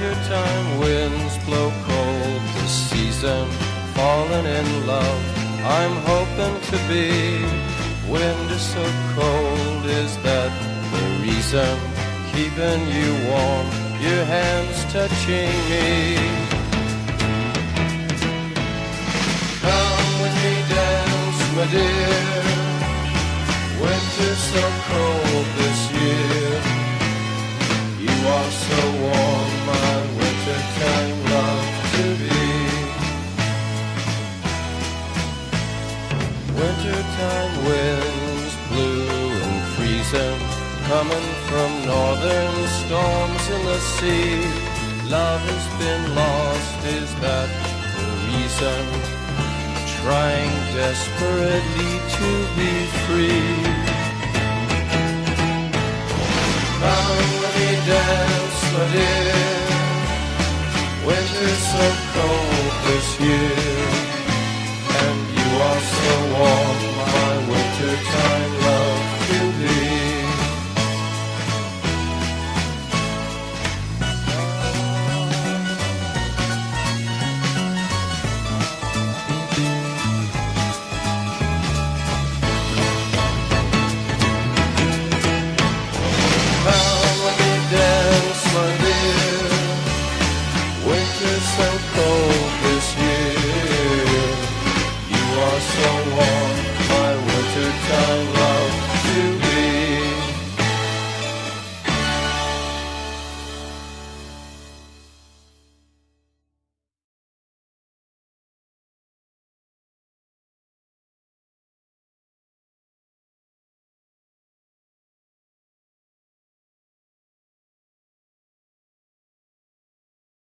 Wintertime winds blow cold this season, falling in love. I'm hoping to be. Wind is so cold, is that the reason? Keeping you warm, your hands touching me. Come with me, dance, my dear. Winter's so cold this year. You are so warm, my wintertime love to be. Wintertime winds blue and freezing, coming from northern storms in the sea. Love has been lost, is that the reason? Trying desperately to be free. Come let me dance, my dear. Winter's so cold this year, and you are so warm, my wintertime love to be. Come let me dance, my dear. Winter's so cold.